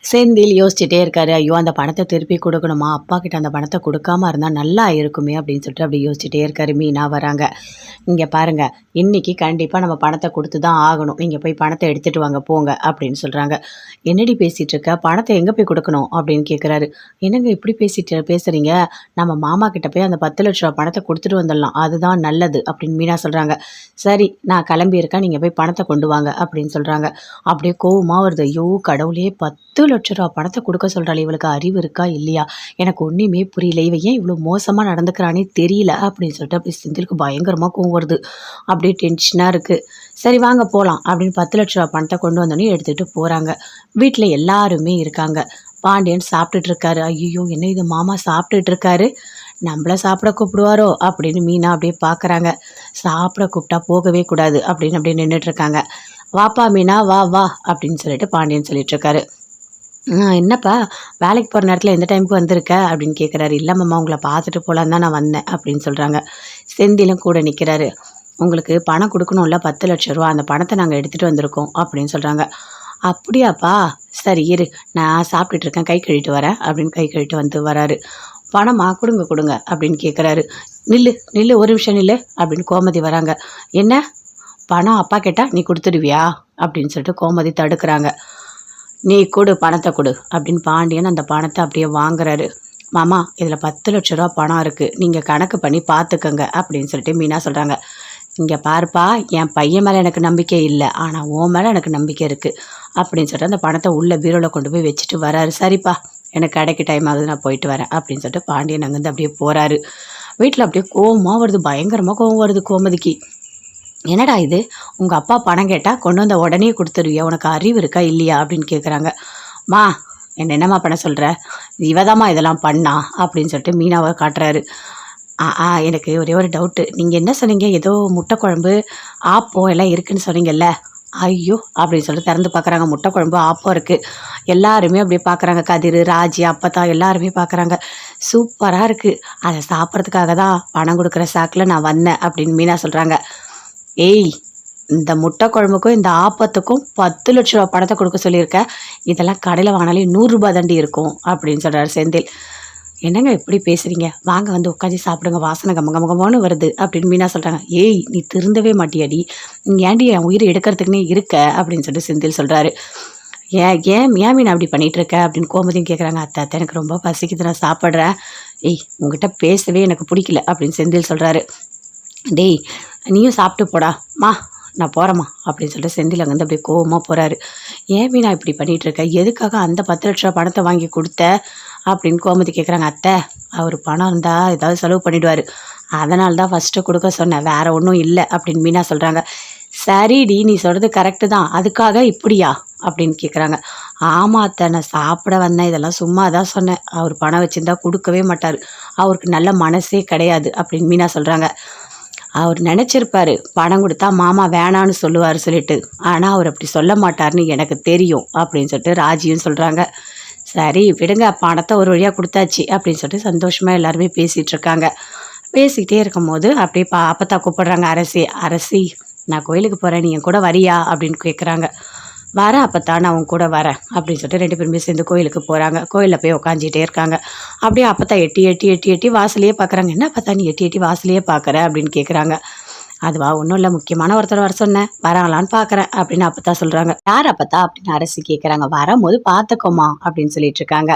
செந்தில் யோசிச்சுட்டே இருக்காரு. ஐயோ! அந்த பணத்த திருப்பி குடுக்கணுமா? அப்பா கிட்ட அந்த பணத்த குடுக்காம இருந்தா நல்லா இருக்குமே! அப்படின்னு சொல்லிட்டு அப்படி யோசிச்சுட்டே இருக்காரு. மீனா வராங்க. இங்க பாருங்க, இன்னைக்கு கண்டிப்பா நம்ம பணத்த குடுத்து தான் ஆகணும். நீங்க போய் பணத்த எடுத்துட்டு வாங்க போங்க அப்படின்னு சொல்றாங்க. என்னடி பேசிட்டு இருக்க? பணத்த எங்க போய் குடுக்கணும்? அப்படின்னு கேட்குறாரு. என்னங்க இப்படி பேசுறீங்க? நம்ம மாமா கிட்ட போய் அந்த 10,00,000 பணத்த குடுத்துட்டு வந்துடலாம். அதுதான் நல்லது அப்படின்னு மீனா சொல்றாங்க. சரி, நான் கிளம்பியிருக்கேன். நீங்க போய் பணத்த கொண்டு வாங்க அப்படின்னு சொல்றாங்க. அப்படியே கோவமா வருது. ஐயோ! கடவுளே! 10,00,000 பணத்த குடுக்க சொல்றாளே! இவளுக்கு அறிவு இருக்கா? இல்லையா? எனக்கு ஒண்ணுமே புரியல. இவ ஏன் இவ்ளோ மோசமா நடந்துக்கிறான்னே தெரியல. அப்படின்னு சொல்லிட்டு அப்படியே செந்திலுக்கு பயங்கரமா கோவம் வருது. அப்படியே டென்ஷனா இருக்கு. சரி வாங்க போலாம் அப்படின்னு 10,00,000 பணத்த கொண்டு வந்தோனே எடுத்துட்டு போறாங்க. வீட்ல எல்லாருமே இருக்காங்க. பாண்டியன் சாப்பிட்டுட்டு இருக்காரு. ஐய்யய்யோ! என்ன இது மாமா சாப்பிட்டுட்டு இருக்காரு? நம்மள சாப்பிட கூப்பிடுவாரோ? அப்படின்னு மீனா அப்படியே பார்க்குறாங்க. சாப்பிட கூப்பிட்டா போகவே கூடாது அப்படின்னு அப்படியே நின்னுட்டு இருக்காங்க. வாப்பா மீனா வா வா அப்படின்னு சொல்லிட்டு பாண்டியன் சொல்லிட்டு இருக்காரு. என்னப்பா வேலைக்கு போகிற நேரத்தில் எந்த டைமுக்கு வந்திருக்க அப்படின்னு கேட்குறாரு. இல்லை மாமா உங்களை பார்த்துட்டு போகலான்னு தான் நான் வந்தேன் அப்படின்னு சொல்கிறாங்க. செந்திலும் கூட நிற்கிறாரு. உங்களுக்கு பணம் கொடுக்கணும்ல 10,00,000 ரூபா அந்த பணத்தை நாங்கள் எடுத்துகிட்டு வந்திருக்கோம் அப்படின்னு சொல்கிறாங்க. அப்படியாப்பா சரி இரு நான் சாப்பிட்டுட்டு இருக்கேன் கை கழுவிட்டு வரேன் அப்படின்னு கை கழுவிட்டு வந்து வராரு. பணமா கொடுங்க கொடுங்க அப்படின்னு கேட்குறாரு. நில்லு நில்லு ஒரு நிமிஷம் நில்லு அப்படின்னு கோமதி வராங்க. என்ன பணம் அப்பா கேட்டா நீ கொடுத்துடுவியா அப்படின்னு சொல்லிட்டு கோமதி தடுக்கிறாங்க. நீ கொடு பணத்தை கொடு அப்படின்னு பாண்டியன் அந்த பணத்தை அப்படியே வாங்குறாரு. மாமா இதில் 10,00,000 ரூபா பணம் இருக்குது நீங்கள் கணக்கு பண்ணி பார்த்துக்கங்க அப்படின்னு சொல்லிட்டு மீனா சொல்கிறாங்க. இங்கே பாருப்பா என் பையன் மேலே எனக்கு நம்பிக்கை இல்லை ஆனால் உன் மேலே எனக்கு நம்பிக்கை இருக்குது அப்படின்னு சொல்லிட்டு அந்த பணத்தை உள்ள பீரோவில் கொண்டு போய் வச்சுட்டு வராரு. சரிப்பா எனக்கு கடைக்கு டைம் ஆகுது நான் போயிட்டு வரேன் அப்படின்னு சொல்லிட்டு பாண்டியன் அங்கேருந்து அப்படியே போகிறாரு. வீட்டில் அப்படியே கோவமாக வருது, பயங்கரமாக கோவம் வருது கோமதிக்கு. என்னடா இது உங்கள் அப்பா பணம் கேட்டால் கொண்டு வந்த உடனே கொடுத்துருவியா? உனக்கு அறிவு இருக்கா இல்லையா அப்படின்னு கேட்குறாங்க. மா என்னம்மா பண்ண சொல்கிற? இவதாம்மா இதெல்லாம் பண்ணா அப்படின்னு சொல்லிட்டு மீனாவை காட்டுறாரு. எனக்கு ஒரே ஒரு டவுட்டு. நீங்கள் என்ன சொன்னீங்க? ஏதோ முட்டை குழம்பு ஆப்பம் எல்லாம் இருக்குன்னு சொன்னீங்கல்ல. ஐயோ அப்படின்னு சொல்லிட்டு திறந்து பார்க்குறாங்க. முட்டை குழம்பு ஆப்பம் இருக்குது. எல்லாருமே அப்படியே பார்க்குறாங்க. கதிர் ராஜி அப்பத்தா எல்லாருமே பார்க்குறாங்க. சூப்பராக இருக்குது. அதை சாப்பிட்றதுக்காக தான் பணம் கொடுக்குற சாக்கில் நான் வந்தேன் அப்படின்னு மீனா சொல்கிறாங்க. ஏய் இந்த முட்டை குழம்புக்கும் இந்த ஆப்பத்துக்கும் 10,00,000 பணத்தை கொடுக்க சொல்லியிருக்க. இதெல்லாம் கடையில் வாங்கினாலே 100 ரூபா தாண்டி இருக்கும் அப்படின்னு சொல்கிறாரு செந்தில். என்னங்க இப்படி பேசுகிறீங்க? வாங்க வந்து உட்காந்து சாப்பிடுங்க, வாசனை கமகமகமானு வருது அப்படின்னு மீனா சொல்கிறாங்க. ஏய் நீ திருந்தவே மாட்டியாடி, ஏன்டி என் உயிரை எடுக்கிறதுக்குன்னே இருக்க அப்படின்னு சொல்லிட்டு செந்தில் சொல்கிறாரு. ஏன் ஏன் ஏன் மீனா அப்படி பண்ணிகிட்டு இருக்க அப்படின்னு கோமதியும் கேட்குறாங்க. அத்தை அத்தை எனக்கு ரொம்ப பசிக்குது நான் சாப்பிட்றேன். ஏய் உங்ககிட்ட பேசவே எனக்கு பிடிக்கல அப்படின்னு செந்தில் சொல்கிறாரு. டேய் நீயும் சாப்பிட்டு போடா மா நான் போகிறேம்மா அப்படின்னு சொல்லிட்டு செந்தில் அங்கேருந்து அப்படியே கோவமாக போகிறாரு. ஏன் மீனா இப்படி பண்ணிகிட்ருக்க? எதுக்காக அந்த 10,00,000 பணத்தை வாங்கி கொடுத்த அப்படின்னு கோமதி கேட்குறாங்க. அத்தை அவர் பணம் இருந்தால் ஏதாவது செலவு பண்ணிவிடுவார், அதனால தான் ஃபஸ்ட்டு கொடுக்க சொன்னேன், வேறு ஒன்றும் இல்லை அப்படின்னு மீனா சொல்கிறாங்க. சரிடி நீ சொல்கிறது கரெக்டு தான், அதுக்காக இப்படியா அப்படின்னு கேட்குறாங்க. ஆமாம் அத்தை நான் சாப்பிட வந்தேன், இதெல்லாம் சும்மா தான் சொன்னேன், அவர் பணம் வச்சுருந்தா கொடுக்கவே மாட்டார், அவருக்கு நல்ல மனசே கிடையாது அப்படின்னு மீனா சொல்கிறாங்க. அவர் நினச்சிருப்பாரு பணம் கொடுத்தா மாமா வேணான்னு சொல்லுவார் சொல்லிட்டு, ஆனால் அவர் அப்படி சொல்ல மாட்டார்னு எனக்கு தெரியும் அப்படின்னு சொல்லிட்டு ராஜியும் சொல்கிறாங்க. சரி விடுங்க பணத்தை ஒரு வழியாக கொடுத்தாச்சு அப்படின்னு சொல்லிட்டு சந்தோஷமாக எல்லாருமே பேசிகிட்டு இருக்காங்க. பேசிக்கிட்டே இருக்கும்போது அப்படியே அப்பத்தா கூப்பிடுறாங்க. அரசி அரசி நான் கோயிலுக்கு போகிறேன் நீ என் கூட வரியா அப்படின்னு கேட்குறாங்க. வரேன் அப்பத்தா நான் அவங்க கூட வரேன் அப்படின்னு சொல்லிட்டு 2 பேருமே சேர்ந்து கோயிலுக்கு போகிறாங்க. கோயிலில் போய் உட்காந்துட்டே இருக்காங்க. அப்படியே அப்பத்தா எட்டி எட்டி எட்டி எட்டி வாசலையே பார்க்குறாங்க. என்ன அப்பத்தா நீ எட்டி எட்டி வாசலையே பார்க்குற அப்படின்னு கேட்குறாங்க. அதுவா ஒன்றும் இல்லை முக்கியமான ஒருத்தர் வர சொன்னேன் வராங்களான்னு பார்க்குறேன் அப்படின்னு அப்பத்தா சொல்கிறாங்க. யார் அப்பத்தா அப்படின்னு அரசி கேட்குறாங்க. வரும்போது பார்த்துக்கோமா அப்படின்னு சொல்லிட்டு இருக்காங்க.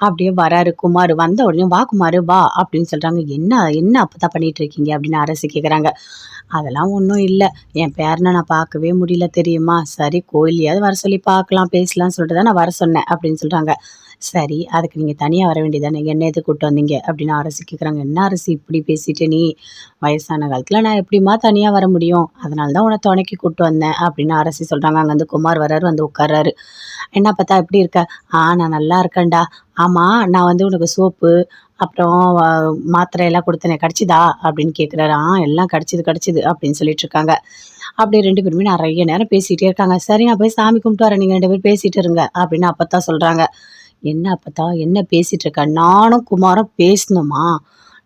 அப்படியே வராரு குமார். வந்த உடனே வா குமார் வா அப்படின்னு சொல்கிறாங்க. என்ன என்ன அப்பத்தா பண்ணிகிட்டு இருக்கீங்க அப்படின்னு அரசி கேட்குறாங்க. அதெல்லாம் ஒன்றும் இல்லை, என் பேரனை நான் பார்க்கவே முடியல தெரியுமா, சரி கோயிலையாவது வர சொல்லி பார்க்கலாம் பேசலாம்னு சொல்லிட்டு தான் நான் வர சொன்னேன் அப்படின்னு சொல்கிறாங்க. சரி அதுக்கு நீங்கள் தனியாக வர வேண்டியதானே, என்ன எது கூப்பிட்டு வந்தீங்க அப்படின்னு அரசி கேட்குறாங்க. என்ன அரசி இப்படி பேசிட்டு நீ, வயசான காலத்தில் நான் எப்படிமா தனியாக வர முடியும், அதனால தான் உன்னை துணைக்கி கூப்பிட்டு வந்தேன் அப்படின்னு அரசி சொல்கிறாங்க. அங்கேருந்து குமார் வராரு, வந்து உட்கார்றாரு. என்ன பார்த்தா எப்படி இருக்க? நான் நல்லா இருக்கேன்டா. ஆமாம் நான் வந்து உனக்கு சோப்பு அப்புறம் மாத்திரை எல்லாம் கொடுத்தனே கிடச்சிதா அப்படின்னு கேட்குறாரு. எல்லாம் கிடச்சிது அப்படின்னு சொல்லிட்டு இருக்காங்க. அப்படியே 2 பேருமே நிறைய நேரம் பேசிகிட்டே இருக்காங்க. சரி நான் போய் சாமி கும்பிட்டு வரேன், நீங்கள் 2 பேரும் பேசிகிட்டு இருங்க அப்படின்னு அப்பத்தா சொல்கிறாங்க. என்ன அப்பத்தா என்ன பேசிகிட்டு இருக்க? நானும் குமாரும் பேசணுமா?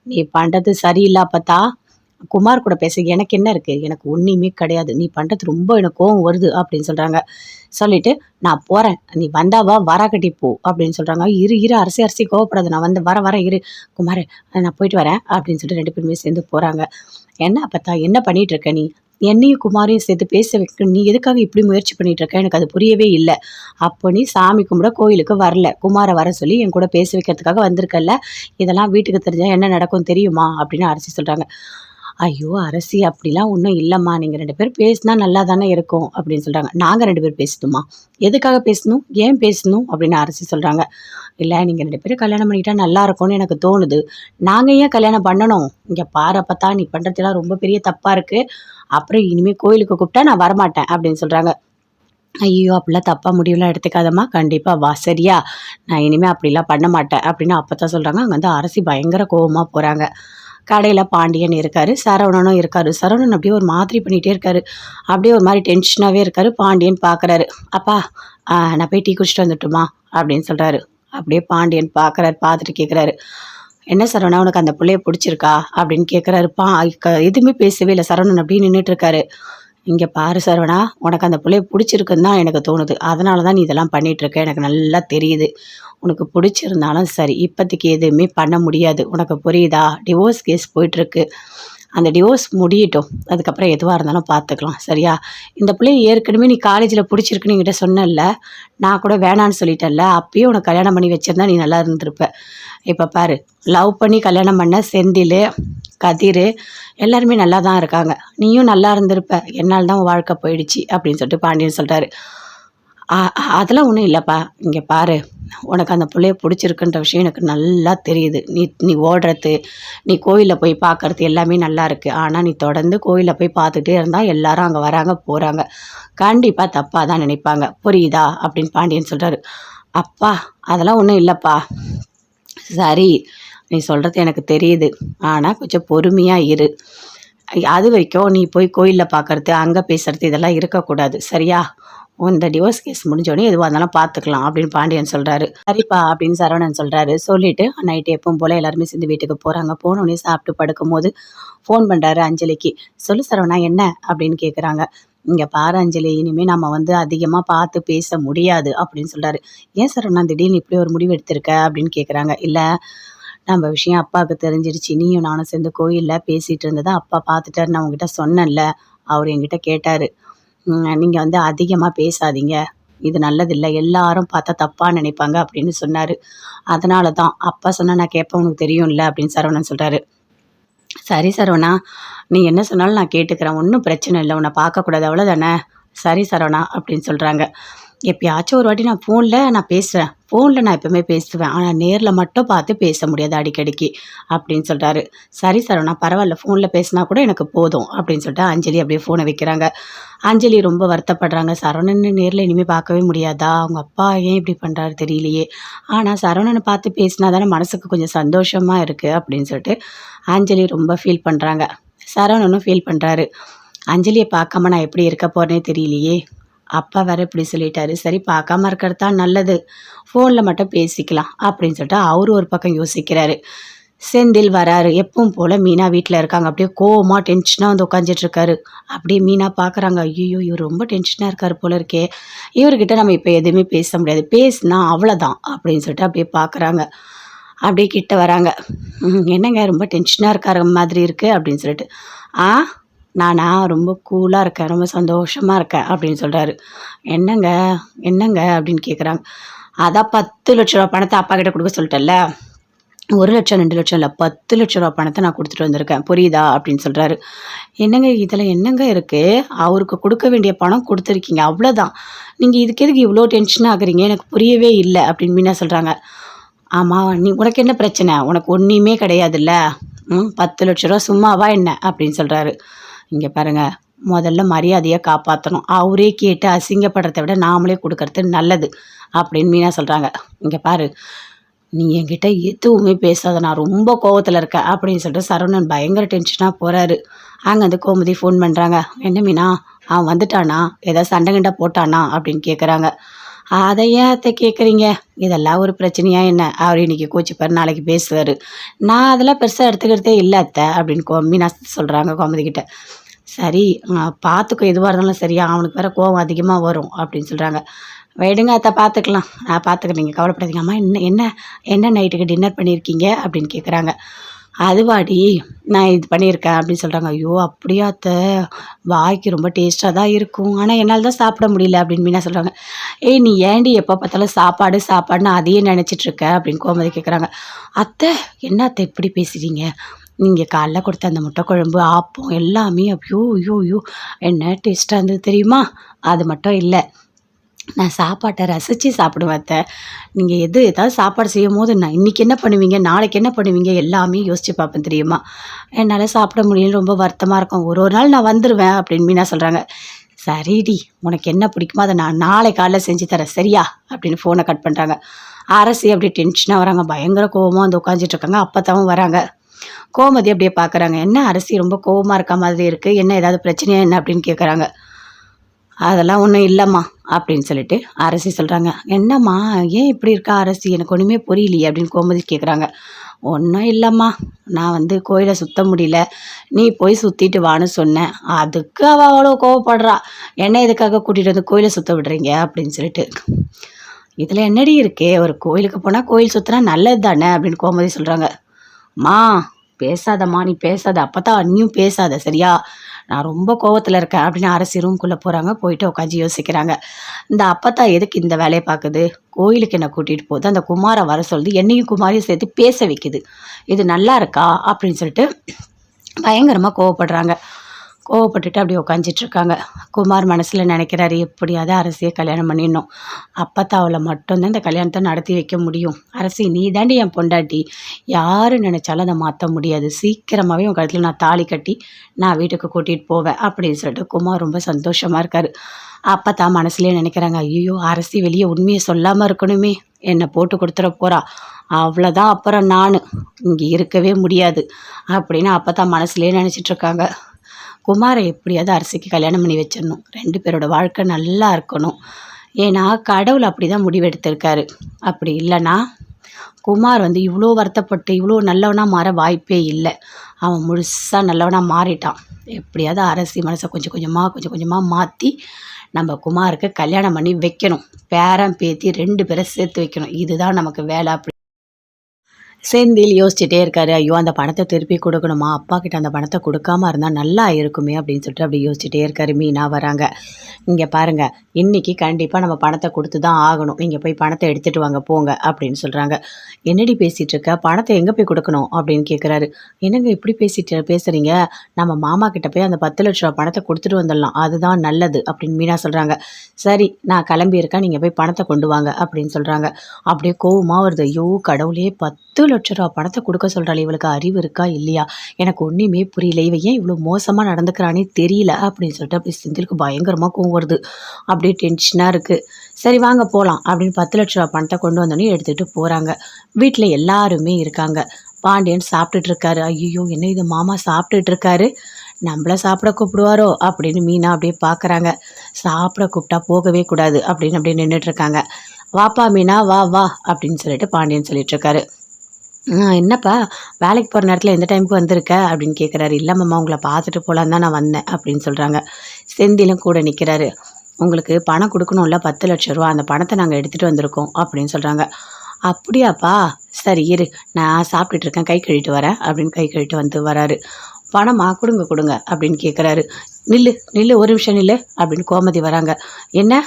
நீ பண்ணுறது சரியில்லை அப்பத்தா, குமார் கூட பேச எனக்கு என்ன இருக்குது, எனக்கு ஒன்றுமே கிடையாது, நீ பண்ணுறது ரொம்ப எனக்கு கோவம் வருது அப்படின்னு சொல்கிறாங்க. சொல்லிட்டு நான் போகிறேன், நீ வந்தாவா வராக்கட்டி போ அப்படின்னு சொல்கிறாங்க. இரு இரு அரசி அரசி கோவப்படாது, நான் வந்து வரேன் இரு குமார், நான் போயிட்டு வரேன் அப்படின்னு சொல்லிட்டு 2 பேருமே சேர்ந்து போகிறாங்க. என்ன அப்பத்தா என்ன பண்ணிட்டு இருக்க நீ, என்னையும் குமாரையும் சேர்த்து பேச வைக்க நீ எதுக்காக இப்படி முயற்சி பண்ணிட்டு இருக்க, எனக்கு அது புரியவே இல்லை. அப்போ நீ சாமி கும்பிட கோயிலுக்கு வரல, குமாரை வர சொல்லி என் கூட பேச வைக்கிறதுக்காக வந்திருக்கல்ல, இதெல்லாம் வீட்டுக்கு தெரிஞ்சால் என்ன நடக்கும் தெரியுமா அப்படின்னு அரசி சொல்கிறாங்க. ஐயோ அரசி அப்படிலாம் ஒன்றும் இல்லைம்மா, நீங்கள் 2 பேரும் பேசினா நல்லா தானே இருக்கும் அப்படின்னு சொல்கிறாங்க. நாங்கள் 2 பேர் பேசணுமா, எதுக்காக பேசணும், ஏன் பேசணும் அப்படின்னு அரசி சொல்கிறாங்க. இல்லை நீங்கள் 2 பேரும் கல்யாணம் பண்ணிக்கிட்டா நல்லா இருக்கும்னு எனக்கு தோணுது, நாங்கள் ஏன் கல்யாணம் பண்ணணும், இங்கே பாரு பார்த்தா நீ பண்ணுறதுலாம் ரொம்ப பெரிய தப்பாக இருக்குது, அப்புறம் இனிமேல் கோயிலுக்கு கூப்பிட்டா நான் வரமாட்டேன் அப்படின்னு சொல்கிறாங்க. ஐயோ அப்படிலாம் தப்பாக முடிவுலாம் எடுத்துக்காதம்மா, கண்டிப்பாக வா சரியா, நான் இனிமேல் அப்படிலாம் பண்ண மாட்டேன் அப்படின்னு அப்போ தான் சொல்கிறாங்க. அங்கே வந்து அரசி பயங்கர கோவமாக போகிறாங்க. கடையில் பாண்டியன் இருக்காரு, சரவணனும் இருக்காரு. சரவணன் அப்படியே ஒரு மாதிரி பண்ணிகிட்டே இருக்காரு, அப்படியே ஒரு மாதிரி டென்ஷனாகவே இருக்காரு. பாண்டியன் பார்க்குறாரு. அப்பா நான் போய் டீ குடிச்சிட்டு வந்துட்டுமா அப்படின்னு சொல்கிறாரு. அப்படியே பாண்டியன் பார்க்குறாரு, பார்த்துட்டு கேட்குறாரு, என்ன சரவணா உனக்கு அந்த பிள்ளைய பிடிச்சிருக்கா அப்படின்னு கேட்குறாரு. எதுவுமே பேசவே இல்லை. சரவணன் அப்படியே நின்றுட்டு இருக்காரு. இங்கே பாரு சரவணா, உனக்கு அந்த பிள்ளைய பிடிச்சிருக்குன்னு தான் எனக்கு தோணுது, அதனால தான் நீ இதெல்லாம் பண்ணிகிட்ருக்க, எனக்கு நல்லா தெரியுது. உனக்கு பிடிச்சிருந்தாலும் சரி, இப்போதைக்கு எதுவுமே பண்ண முடியாது, உனக்கு புரியுதா, டிவோர்ஸ் கேஸ் போயிட்டுருக்கு, அந்த டிவோர்ஸ் முடியட்டும், அதுக்கப்புறம் எதுவாக இருந்தாலும் பார்த்துக்கலாம் சரியா. இந்த பிள்ளைய ஏற்கனவே நீ காலேஜில் பிடிச்சிருக்குன்னு என்கிட்ட சொன்னல, நான் கூட வேணான்னு சொல்லிட்டேன்ல, அப்பயே உனக்கு கல்யாணம் பண்ணி வச்சிருந்தா நீ நல்லா இருந்திருப்ப. இப்போ பாரு, லவ் பண்ணி கல்யாணம் பண்ண செந்தில், கதிர் எல்லாருமே நல்லா தான் இருக்காங்க, நீயும் நல்லா இருந்திருப்ப, என்னால் தான் உன் வாழ்க்கை போயிடுச்சு அப்படின்னு சொல்லிட்டு பாண்டியன் சொல்கிறாரு. அதெல்லாம் ஒன்றும் இல்லைப்பா, இங்கே பாரு, உனக்கு அந்த பிள்ளைய பிடிச்சிருக்குன்ற விஷயம் எனக்கு நல்லா தெரியுது, நீ ஓடுறது, நீ கோயிலில் போய் பார்க்குறது எல்லாமே நல்லா இருக்குது, ஆனால் நீ தொடர்ந்து கோயிலில் போய் பார்த்துட்டே இருந்தால் எல்லாரும் அங்கே வராங்க போகிறாங்க, கண்டிப்பாக தப்பாக தான் நினைப்பாங்க, புரியுதா அப்படின்னு பாண்டியன் சொல்கிறாரு. அப்பா அதெல்லாம் ஒன்றும் இல்லைப்பா, சரி நீ சொல்கிறது எனக்கு தெரியுது, ஆனால் கொஞ்சம் பொறுமையாக இரு, அது வரைக்கும் நீ போய் கோயிலில் பார்க்குறது அங்கே பேசுகிறது இதெல்லாம் இருக்கக்கூடாது சரியா. இந்த டிவோர்ஸ் கேஸ் முடிஞ்சோடனே எதுவாக இருந்தாலும் பார்த்துக்கலாம் அப்படின்னு பாண்டியன் சொல்கிறாரு. சரிப்பா அப்படின்னு சரவணன் சொல்கிறாரு. சொல்லிவிட்டு நைட்டு எப்பவும் போல் எல்லாருமே சேர்ந்து வீட்டுக்கு போகிறாங்க. போனோடனே சாப்பிட்டு படுக்கும்போது ஃபோன் பண்ணுறாரு அஞ்சலிக்கு. சொல்லு சரவணா என்ன அப்படின்னு கேட்குறாங்க. இங்கே பாரு அஞ்சலி, இனிமேல் நம்ம வந்து அதிகமாக பார்த்து பேச முடியாது அப்படின்னு சொல்கிறாரு. ஏன் சரவணா திடீர்னு இப்படி ஒரு முடிவு எடுத்திருக்க அப்படின்னு கேட்குறாங்க. இல்லை நம்ம விஷயம் அப்பாவுக்கு தெரிஞ்சிடுச்சு, நீயும் நானும் சேர்ந்து கோயிலில் பேசிகிட்டு இருந்ததை அப்பா பார்த்துட்டாரு, நான் உங்ககிட்ட சொன்னேன்ல, அவர் என்கிட்ட கேட்டார், நீங்கள் வந்து அதிகமாக பேசாதீங்க, இது நல்லதில்லை, எல்லாரும் பார்த்தா தப்பாக நினைப்பாங்க அப்படின்னு சொன்னார், அதனால தான் அப்பா சொன்னால் நான் கேட்பேன், உனக்கு தெரியும்ல அப்படின்னு சரவணன் சொல்கிறாரு. சரி சரவணா, நீ என்ன சொன்னாலும் நான் கேட்டுக்கிறேன், ஒன்றும் பிரச்சனை இல்லை, உன்னை பார்க்கக்கூடாது அவ்வளோதானே. சரி சரவணா அப்படின்னு சொல்கிறாங்க. எப்பயாச்சும் ஒரு வாட்டி நான் ஃபோனில் பேசுகிறேன், ஃபோனில் நான் எப்போவுமே பேசுவேன், ஆனால் நேரில் மட்டும் பார்த்து பேச முடியாது அடிக்கடிக்கு அப்படின்னு சொல்கிறாரு. சரி சரவணா பரவாயில்ல, ஃபோனில் பேசினா கூட எனக்கு போதும் அப்படின்னு சொல்லிட்டு அஞ்சலி அப்படியே ஃபோனை வைக்கிறாங்க. அஞ்சலி ரொம்ப வருத்தப்படுறாங்க. சரவணனை நேரில் இனிமேல் பார்க்கவே முடியாதா, அவங்க அப்பா ஏன் இப்படி பண்ணுறாரு தெரியலையே, ஆனால் சரவணனை பார்த்து பேசினா தானே மனசுக்கு கொஞ்சம் சந்தோஷமாக இருக்குது அப்படின்னு சொல்லிட்டு அஞ்சலி ரொம்ப ஃபீல் பண்ணுறாங்க. சரவணனும் ஃபீல் பண்ணுறாரு. அஞ்சலியை பார்க்காம நான் எப்படி இருக்க போகிறேனே தெரியலையே, அப்பா வேறு இப்படி சொல்லிட்டாரு, சரி பார்க்காம இருக்கிறது தான் நல்லது, ஃபோனில் மட்டும் பேசிக்கலாம் அப்படின்னு சொல்லிட்டு அவரு ஒரு பக்கம் யோசிக்கிறாரு. செந்தில் வராரு. எப்பவும் போல் மீனா வீட்டில் இருக்காங்க. அப்படியே கோவமாக டென்ஷனாக வந்து உட்காந்துட்ருக்காரு. அப்படியே மீனா பார்க்குறாங்க. ஐயோ இவர் ரொம்ப டென்ஷனாக இருக்கார் போல இருக்கே, இவர்கிட்ட நம்ம இப்போ எதுவுமே பேச முடியாது, பேசுனா அவ்வளோதான் அப்படின்னு சொல்லிட்டு அப்படியே பார்க்குறாங்க. அப்படியே கிட்ட வராங்க. என்னங்க ரொம்ப டென்ஷனாக இருக்கார மாதிரி இருக்குது அப்படின்னு சொல்லிட்டு. நானா ரொம்ப கூலாக இருக்கேன், ரொம்ப சந்தோஷமாக இருக்கேன் அப்படின்னு சொல்கிறாரு. என்னங்க என்னங்க அப்படின்னு கேட்குறாங்க. அதான் 10 லட்ச ரூபா பணத்தை அப்பா கிட்ட கொடுக்க சொல்லிட்டேன்ல, 1 லட்சம் 2 லட்சம் இல்லை, 10 லட்ச ரூபா பணத்தை நான் கொடுத்துட்டு வந்திருக்கேன், புரியுதா அப்படின்னு சொல்கிறாரு. என்னங்க இதில் என்னங்க இருக்குது, அவருக்கு கொடுக்க வேண்டிய பணம் கொடுத்துருக்கீங்க அவ்வளோதான், நீங்கள் இதுக்கு எதுக்கு இவ்வளோ டென்ஷன் ஆகுறீங்க, எனக்கு புரியவே இல்லை அப்படின்னு மீனா சொல்கிறாங்க. ஆமாம் நீ உனக்கு என்ன பிரச்சனை, உனக்கு ஒன்றுமே கிடையாதுல்ல, 10 லட்ச ரூபா சும்மாவா என்ன அப்படின்னு சொல்கிறாரு. இங்கே பாருங்கள், முதல்ல மரியாதையை காப்பாற்றணும், அவரே கேட்டு அசிங்கப்படுறத விட நாமளே கொடுக்கறது நல்லது அப்படின்னு மீனா சொல்கிறாங்க. இங்கே பாரு, நீ என்கிட்ட எதுவுமே பேசாத, நான் ரொம்ப கோவத்தில் இருக்கேன் அப்படின்னு சொல்லிட்டு சரவணன் பயங்கர டென்ஷனாக போகிறாரு. அங்கே வந்து கோமதி ஃபோன் பண்ணுறாங்க. என்ன மீனா, அவன் வந்துட்டானா, ஏதாவது சண்டை கண்டை போட்டானா அப்படின்னு கேட்குறாங்க. அதை ஏன் அத்தை கேட்குறீங்க? இதெல்லாம் ஒரு பிரச்சனையா என்ன? அவர் இன்னைக்கு கோச்சிப்பார், நாளைக்கு பேசுவார். நான் அதெல்லாம் பெருசாக எடுத்துக்கிறதே இல்லை அத்தை அப்படின்னு மீனா சொல்கிறாங்க கோமதி கிட்ட. சரி பார்த்துக்கோ, எதுவாக இருந்தாலும் சரியா, அவனுக்கு வேற கோவம் அதிகமாக வரும் அப்படின்னு சொல்கிறாங்க. விடுங்க அத்தை பார்த்துக்கலாம், நான் பார்த்துக்கிறேன், நீங்கள் கவலைப்படாதீங்க. அம்மா என்ன என்ன என்ன நைட்டுக்கு டின்னர் பண்ணியிருக்கீங்க அப்படின்னு கேட்குறாங்க. அதுவாடி நான் இது பண்ணியிருக்கேன் அப்படின்னு சொல்கிறாங்க. ஐயோ அப்படியா அத்தை, வாய்க்கு ரொம்ப டேஸ்ட்டாக தான் இருக்கும், ஆனால் என்னால் தான் சாப்பிட முடியல அப்படின்னு மீனா சொல்கிறாங்க. ஏய் நீ ஏண்டி எப்போ பார்த்தாலும் சாப்பாடு சாப்பாடுன்னு அதையே நினச்சிட்ருக்க அப்படின்னு கோமதி கேட்குறாங்க. அத்தை என்ன அத்தை இப்படி பேசுகிறீங்க? நீங்கள் காலைல கொடுத்த அந்த முட்டை குழம்பு, ஆப்பம் எல்லாமே ஐயோ ஐயோ ஐயோ என்ன டேஸ்ட்டாக இருந்தது தெரியுமா? அது மட்டும் இல்லை, நான் சாப்பாட்டை ரசித்து சாப்பிடுவேன் அத்தை. நீங்கள் ஏதாவது சாப்பாடு செய்யும்போது நான் இன்றைக்கி என்ன பண்ணுவீங்க, நாளைக்கு என்ன பண்ணுவீங்க எல்லாமே யோசித்து பார்ப்பேன் தெரியுமா? என்னால் சாப்பிட முடியலன்னு ரொம்ப வருத்தமாக இருக்கும். ஒரு ஒரு நாள் நான் வந்துடுவேன் அப்படின்னு மீனா சொல்கிறாங்க. சரிடி, உனக்கு என்ன பிடிக்குமோ அதை நான் நாளை காலைல செஞ்சு தரேன் சரியா அப்படின்னு ஃபோனை கட் பண்ணுறாங்க. அரசி அப்படியே டென்ஷனாக வராங்க, பயங்கர கோவமாக வந்து உட்காந்துட்ருக்காங்க. அப்பத்தாவும் வராங்க. கோமதி அப்படியே பார்க்குறாங்க. என்ன அரசி ரொம்ப கோவமாக இருக்க மாதிரி இருக்குது, என்ன ஏதாவது பிரச்சனையா என்ன அப்படின்னு கேட்குறாங்க. அதெல்லாம் ஒன்றும் இல்லைம்மா அப்படின்னு சொல்லிட்டு அரசி சொல்கிறாங்க. என்னம்மா ஏன் இப்படி இருக்கா அரசி, எனக்கு ஒன்றுமே புரியலையே அப்படின்னு கோமதி கேட்குறாங்க. ஒன்றும் இல்லைம்மா, நான் வந்து கோயிலை சுற்ற முடியல, நீ போய் சுற்றிட்டு வான்னு சொன்னேன், அதுக்கு அவள் அவ்வளோ கோவப்படுறா, என்ன இதுக்காக கூட்டிகிட்டு வந்து கோயிலை சுற்ற விடுறீங்க அப்படின்னு சொல்லிட்டு. இதில் என்னடி இருக்கே, ஒரு கோயிலுக்கு போனால் கோயில் சுற்றினா நல்லது தானே அப்படின்னு கோமதி சொல்கிறாங்க. மா பேசாதம்மா, நீ பேசாத, அப்போ தான் நீயும் பேசாத சரியா, நான் ரொம்ப கோவத்தில் இருக்கேன் அப்படின்னு அரசி ரூம்குள்ளே போகிறாங்க. போயிட்டு உட்காந்து யோசிக்கிறாங்க. இந்த அப்பத்தா எதுக்கு இந்த வேலையை பார்க்குது, கோயிலுக்கு என்னை கூட்டிகிட்டு போகுது, அந்த குமாரை வர சொல்லுது, என்னையும் குமாரையும் சேர்த்து பேச வைக்குது, இது நல்லா இருக்கா அப்படின்னு சொல்லிட்டு பயங்கரமாக கோவப்படுறாங்க. கோவப்பட்டுட்டு அப்படியே உட்காந்துட்ருக்காங்க. குமார் மனசில் நினைக்கிறாரு, எப்படியாவது அரசியை கல்யாணம் பண்ணிடணும், அப்பத்தாவில் மட்டும்தான் இந்த கல்யாணத்தை நடத்தி வைக்க முடியும். அரசி நீ தாண்டி என் பொண்டாட்டி, யார் நினச்சாலும் அதை மாற்ற முடியாது, சீக்கிரமாகவே உங்கள் கழுத்தில் நான் தாலி கட்டி நான் வீட்டுக்கு கூட்டிகிட்டு போவேன் அப்படின்னு சொல்லிட்டு குமார் ரொம்ப சந்தோஷமாக இருக்கார். அப்பத்தா மனசுலேயே நினைக்கிறாங்க, ஐயோ அரசி வெளியே உண்மையை சொல்லாமல் இருக்கணுமே, என்னை போட்டு கொடுத்துட போகிறா, அவ்வளோதான், அப்புறம் நான் இங்கே இருக்கவே முடியாது அப்படின்னு அப்பத்தான் மனசுலேயே நினச்சிட்ருக்காங்க. குமாரை எப்படியாவது அரசிக்கு கல்யாணம் பண்ணி வச்சிடணும், 2 பேரோட வாழ்க்கை நல்லா இருக்கணும். ஏன்னா கடவுள் அப்படி தான் முடிவெடுத்திருக்காரு. அப்படி இல்லைன்னா குமார் வந்து இவ்வளோ வருத்தப்பட்டு இவ்வளோ நல்லவனாக மாற வாய்ப்பே இல்லை. அவன் முழுசாக நல்லவனாக மாறிட்டான். எப்படியாவது அரசி மனசை கொஞ்சம் கொஞ்சமாக மாற்றி நம்ம குமாருக்கு கல்யாணம் பண்ணி வைக்கணும், பேரன் பேத்தி 2 பேரை சேர்த்து வைக்கணும், இதுதான் நமக்கு வேலை அப்படி செந்தில் யோசிச்சுட்டே இருக்காரு. ஐயோ அந்த பணத்தை திருப்பி கொடுக்கணுமா, அப்பா கிட்ட அந்த பணத்தை கொடுக்காம இருந்தால் நல்லா இருக்குமே அப்படின்னு சொல்லிட்டு அப்படி யோசிச்சுட்டே இருக்காரு. மீனா வராங்க. இங்கே பாருங்க, இன்னைக்கு கண்டிப்பாக நம்ம பணத்தை கொடுத்து தான் ஆகணும், நீங்கள் போய் பணத்தை எடுத்துகிட்டு வாங்க போங்க அப்படின்னு சொல்கிறாங்க. என்னடி பேசிகிட்டு இருக்க, பணத்தை எங்கே போய் கொடுக்கணும் அப்படின்னு கேட்குறாரு. என்னங்க இப்படி பேசுகிறீங்க, நம்ம மாமா கிட்ட போய் அந்த 10 லட்ச ரூபா பணத்தை கொடுத்துட்டு வந்துடலாம், அதுதான் நல்லது அப்படின்னு மீனா சொல்கிறாங்க. சரி நான் கிளம்பியிருக்கேன், நீங்கள் போய் பணத்தை கொண்டு வாங்க அப்படின்னு சொல்கிறாங்க. அப்படியே கோவமாக வருது. ஐயோ கடவுளே, 10 லட்ச ரூபா பணத்தை கொடுக்க சொல்கிறாள், இவளுக்கு அறிவு இருக்கா இல்லையா, எனக்கு ஒன்றுமே புரியல, இவ ஏன் இவ்வளோ மோசமாக நடந்துக்கிறானே தெரியல அப்படின்னு சொல்லிட்டு அப்படி செந்திலுக்கு பயங்கரமாக கோவம் வருது. அப்படியே டென்ஷனாக இருக்குது. சரி வாங்க போகலாம் அப்படின்னு 10 லட்ச ரூபா பணத்தை கொண்டு வந்தோடனே எடுத்துகிட்டு போகிறாங்க. வீட்டில் எல்லாருமே இருக்காங்க. பாண்டியன் சாப்பிட்டுட்டு இருக்காரு. ஐயோ என்ன இது மாமா சாப்பிட்டுட்டு இருக்காரு, நம்மள சாப்பிட கூப்பிடுவாரோ அப்படின்னு மீனா அப்படியே பார்க்குறாங்க. சாப்பிட கூப்பிட்டா போகவே கூடாது அப்படின்னு அப்படியே நின்றுட்டுருக்காங்க. வாப்பா மீனா வா வா அப்படின்னு சொல்லிட்டு பாண்டியன் சொல்லிட்டுருக்காரு. என்னப்பா வேலைக்கு போகிற நேரத்தில் எந்த டைமுக்கு வந்திருக்க அப்படின்னு கேட்குறாரு. இல்லை மாமா உங்களை பார்த்துட்டு போகலான்னு தான் நான் வந்தேன் அப்படின்னு சொல்கிறாங்க. செந்திலும் கூட நிற்கிறாரு. உங்களுக்கு பணம் கொடுக்கணும்ல 10 லட்ச ரூபா, அந்த பணத்தை நாங்கள் எடுத்துகிட்டு வந்திருக்கோம் அப்படின்னு சொல்கிறாங்க. அப்படியாப்பா, சரி இரு நான் சாப்பிட்டுட்டு இருக்கேன், கை கழுவிட்டு வரேன் அப்படின்னு கை கழுவிட்டு வந்து வராரு. பணமா கொடுங்க அப்படின்னு கேட்குறாரு. நில்லு ஒரு நிமிஷம் நில்லு அப்படின்னு கோமதி வராங்க. என்ன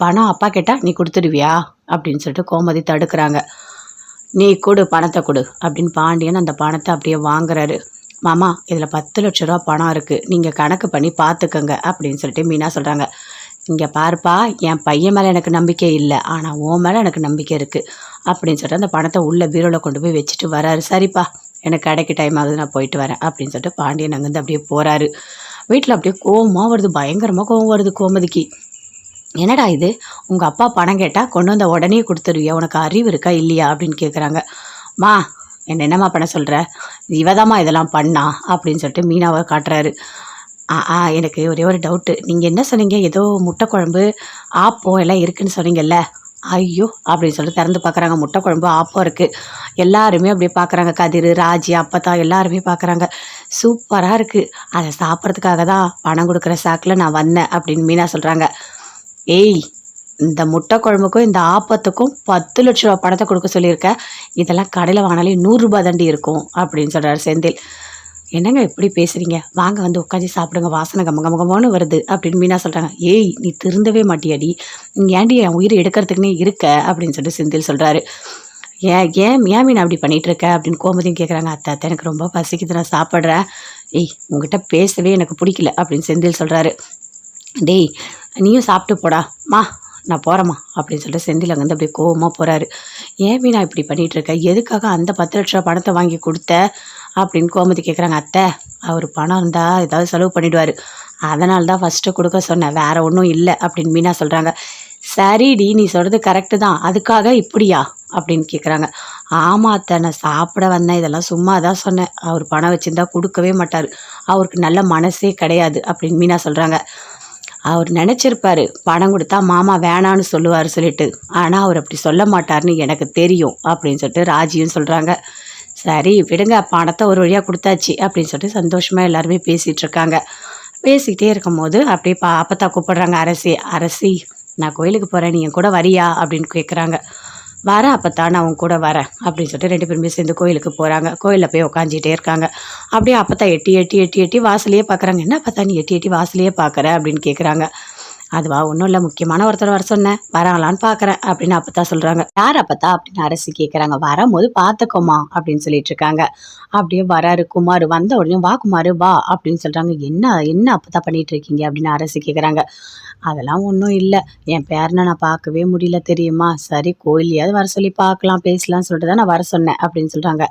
பணம் அப்பா கேட்டால் நீ கொடுத்துடுவியா அப்படின்னு சொல்லிட்டு கோமதி தடுக்கிறாங்க. நீ கொடு பணத்தை கொடு அப்படின்னு பாண்டியன் அந்த பணத்தை அப்படியே வாங்குறாரு. மாமா இதில் 10 லட்ச ரூபா பணம் இருக்குது, நீங்கள் கணக்கு பண்ணி பார்த்துக்கங்க அப்படின்னு சொல்லிட்டு மீனா சொல்கிறாங்க. இங்கே பாருப்பா, என் பையன் மேலே எனக்கு நம்பிக்கை இல்லை, ஆனால் உன் மேலே எனக்கு நம்பிக்கை இருக்குது அப்படின்னு சொல்லிட்டு அந்த பணத்தை உள்ள பீரோவில் கொண்டு போய் வச்சுட்டு வராரு. சரிப்பா எனக்கு கடைக்கு டைம் ஆகுது, நான் போயிட்டு வரேன் அப்படின்னு சொல்லிட்டு பாண்டியன் அங்கேருந்து அப்படியே போகிறாரு. வீட்டில் அப்படியே கோவமாக வருது, பயங்கரமாக கோவம் வருது கோமதிக்கு. என்னடா இது, உங்கள் அப்பா பணம் கேட்டால் கொண்டு வந்த உடனே கொடுத்துருவியா, உனக்கு அறிவு இருக்கா இல்லையா அப்படின்னு கேட்குறாங்க. மா என்னம்மா பண்ண சொல்கிற, இவதாம்மா இதெல்லாம் பண்ணா அப்படின்னு சொல்லிட்டு மீனாவை காட்டுறாரு. எனக்கு ஒரே ஒரு டவுட்டு. நீங்கள் என்ன சொன்னீங்க? ஏதோ முட்டை குழம்பு, ஆப்பம் எல்லாம் இருக்குன்னு சொன்னீங்கல்ல? ஐயோ! அப்படின்னு சொல்லிட்டு திறந்து பார்க்குறாங்க. முட்டை குழம்பு, ஆப்பம் இருக்குது. எல்லாருமே அப்படியே பார்க்குறாங்க. கதிர், ராஜி, அப்பத்தா எல்லாருமே பார்க்குறாங்க. சூப்பராக இருக்குது. அதை சாப்பிட்றதுக்காக தான் பணம் கொடுக்குற சாக்கில் நான் வந்தேன் அப்படின்னு மீனா சொல்கிறாங்க. ஏய், இந்த முட்டை குழம்புக்கும் இந்த ஆப்பத்துக்கும் 10,00,000 ரூபா பணத்தை கொடுக்க சொல்லியிருக்க. இதெல்லாம் கடையில் வாங்கினாலே ₹100 தாண்டி இருக்கும் அப்படின்னு சொல்கிறாரு செந்தில். என்னங்க இப்படி பேசுறீங்க? வாங்க வந்து உட்காந்து சாப்பிடுங்க. வாசனை கமகமகமான்னு வருது அப்படின்னு மீனா சொல்கிறாங்க. ஏய், நீ திருந்தவே மாட்டியாடி? நீ ஏன்டி என் உயிரை எடுக்கிறதுக்குன்னே இருக்க அப்படின்னு சொல்லிட்டு செந்தில் சொல்கிறாரு. ஏன் ஏன் ஏன் மீனா அப்படி பண்ணிட்டு இருக்க அப்படின்னு கோமதியும் கேட்குறாங்க. அத்தை எனக்கு ரொம்ப பசிக்குது, நான் சாப்பிட்றேன். ஏய், உங்ககிட்ட பேசவே எனக்கு பிடிக்கல அப்படின்னு செந்தில் சொல்கிறாரு. டேய், நீயும் சாப்பிட்டு போடா மா, நான் போகிறேம்மா அப்படின்னு சொல்லிட்டு செந்தில் அங்கேருந்து அப்படியே கோவமாக போகிறாரு. ஏன் மீனா இப்படி பண்ணிகிட்டு இருக்க? எதுக்காக அந்த 10,00,000 ரூபா பணத்தை வாங்கி கொடுத்த அப்படின்னு கோமதி கேட்குறாங்க. அத்தை, அவர் பணம் இருந்தால் ஏதாவது செலவு பண்ணிவிடுவார், அதனால தான் ஃபஸ்ட்டு கொடுக்க சொன்னேன், வேறு ஒன்றும் இல்லை அப்படின்னு மீனா சொல்கிறாங்க. சரிடி, நீ சொல்கிறது கரெக்டு தான், அதுக்காக இப்படியா அப்படின்னு கேட்குறாங்க. ஆமாம் அத்தை, நான் சாப்பிட வந்தேன், இதெல்லாம் சும்மா தான் சொன்னேன், அவர் பணம் வச்சுருந்தா கொடுக்கவே மாட்டார், அவருக்கு நல்ல மனசே கிடையாது அப்படின்னு மீனா சொல்கிறாங்க. அவர் நினச்சிருப்பாரு பணம் கொடுத்தா மாமா வேணான்னு சொல்லுவார் சொல்லிட்டு, ஆனால் அவர் அப்படி சொல்ல மாட்டார்னு எனக்கு தெரியும் அப்படின்னு சொல்லிட்டு ராஜியும் சொல்கிறாங்க. சரி விடுங்க, பணத்தை ஒரு வழியாக கொடுத்தாச்சு அப்படின்னு சொல்லிட்டு சந்தோஷமாக எல்லாருமே பேசிகிட்டு இருக்காங்க. பேசிக்கிட்டே இருக்கும்போது அப்படியே அப்பத்தா கூப்பிடுறாங்க. அரசி நான் கோயிலுக்கு போகிறேன், நீ என் கூட வரியா அப்படின்னு கேட்குறாங்க. வரேன் அப்பத்தா, நான் உன் கூட வரேன் அப்படின்னு சொல்லிட்டு 2 பேருமே சேர்ந்து கோயிலுக்கு போகிறாங்க. கோயிலில் போய் உட்காந்துட்டே இருக்காங்க. அப்படியே அப்பத்தா எட்டி எட்டி எட்டி எட்டி வாசலையே பார்க்குறாங்க. என்ன அப்பத்தா நீ எட்டி எட்டி வாசலையே பார்க்குற அப்படின்னு கேட்குறாங்க. அதுவா, ஒன்றும் இல்லை, முக்கியமான ஒருத்தர் வர சொன்னேன், வராங்களான்னு பார்க்குறேன் அப்படின்னு அப்பத்தா சொல்கிறாங்க. யார் அப்பத்தா அப்படின்னு அரசி கேட்குறாங்க. வரும்போது பார்த்துக்கோமா அப்படின்னு சொல்லிட்டு இருக்காங்க. அப்படியே வராரு குமார். வந்த உடனே வா குமார் வா அப்படின்னு சொல்கிறாங்க. என்ன என்ன அப்பத்தா பண்ணிட்டு இருக்கீங்க அப்படின்னு அரசி கேட்குறாங்க. அதெல்லாம் ஒன்றும் இல்லை, என் பேரனை நான் பார்க்கவே முடியல தெரியுமா, சரி கோயிலையாவது வர சொல்லி பார்க்கலாம் பேசலாம்னு சொல்லிட்டு தான் நான் வர சொன்னேன் அப்படின்னு சொல்கிறாங்க.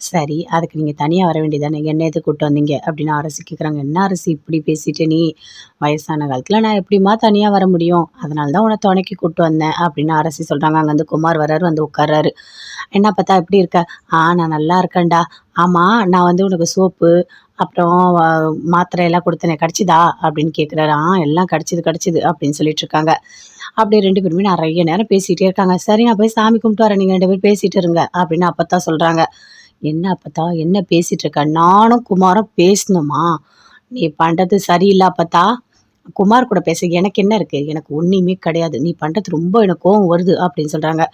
சரி, அதுக்கு நீங்கள் தனியாக வர வேண்டியதானே, என்ன எது கூப்பிட்டு வந்தீங்க அப்படின்னு அரசி கேட்குறாங்க. என்ன அரசி இப்படி பேசிட்டு, நீ வயசான காலத்தில் நான் எப்படிமா தனியாக வர முடியும், அதனால தான் உன்னை துணைக்கி கூப்பிட்டு வந்தேன் அப்படின்னு அரசி சொல்கிறாங்க. அங்கே வந்து குமார் வர்றாரு, வந்து உட்கார்றாரு. என்ன பார்த்தா எப்படி இருக்க? நான் நல்லா இருக்கேன்டா. ஆமாம், நான் வந்து உனக்கு சோப்பு அப்புறம் மாத்திரை எல்லாம் கொடுத்தனே, கிடச்சிதா அப்படின்னு கேட்குறாரு. எல்லாம் கிடச்சிது அப்படின்னு சொல்லிட்டு இருக்காங்க. அப்படியே 2 பேருமே நிறைய நேரம் பேசிகிட்டே இருக்காங்க. சரி, நான் போய் சாமி கும்பிட்டு வரேன், நீங்கள் 2 பேரும் பேசிகிட்டு இருங்க அப்படின்னு அப்பத்தான் சொல்கிறாங்க. என்ன அப்பத்தா என்ன பேசிகிட்டு இருக்க? நானும் குமாரும் பேசணுமா? நீ பண்ணுறது சரியில்லை அப்பத்தா. குமார் கூட பேச எனக்கு என்ன இருக்குது? எனக்கு ஒன்றுமே கிடையாது, நீ பண்ணுறது ரொம்ப எனக்கு கோவம் வருது அப்படின்னு சொல்கிறாங்க.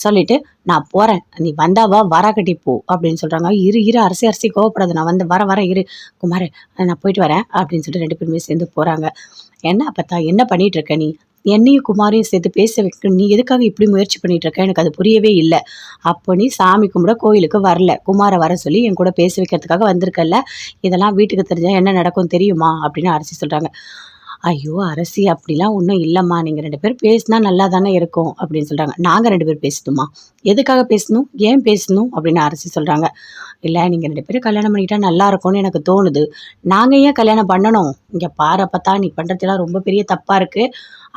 சொல்லிவிட்டு நான் போகிறேன், நீ வந்தாவா வராக்கட்டி போ அப்படின்னு சொல்கிறாங்க. இரு அரசி கோவப்படாது, நான் வந்து வர இரு குமார், நான் போயிட்டு வரேன் அப்படின்னு சொல்லிட்டு 2 பேருமே சேர்ந்து போகிறாங்க. என்ன அப்பத்தா என்ன பண்ணிகிட்டு இருக்க நீ? என்னையும் குமாரையும் சேர்த்து பேச வைக்க நீ எதுக்காக இப்படி முயற்சி பண்ணிட்டு இருக்க? எனக்கு அது புரியவே இல்லை. அப்போ நீ சாமி கும்பிட கோயிலுக்கு வரல, குமாரை வர சொல்லி என் கூட பேச வைக்கிறதுக்காக வந்திருக்கல்ல, இதெல்லாம் வீட்டுக்கு தெரிஞ்சால் என்ன நடக்கும் தெரியுமா அப்படின்னு அரசி சொல்கிறாங்க. ஐயோ அரசி, அப்படிலாம் ஒன்றும் இல்லைம்மா, நீங்கள் 2 பேரும் பேசினா நல்லா தானே இருக்கும் அப்படின்னு சொல்கிறாங்க. நாங்கள் 2 பேரும் பேசணுமா? எதுக்காக பேசணும், ஏன் பேசணும் அப்படின்னு அரசி சொல்கிறாங்க. இல்லை, நீங்கள் 2 பேரும் கல்யாணம் பண்ணிக்கிட்டா நல்லா இருக்கும்னு எனக்கு தோணுது, நாங்கள் ஏன் கல்யாணம் பண்ணணும்? இங்கே பாரப்பத்தா, நீ பண்ணுறதுலாம் ரொம்ப பெரிய தப்பாக இருக்குது,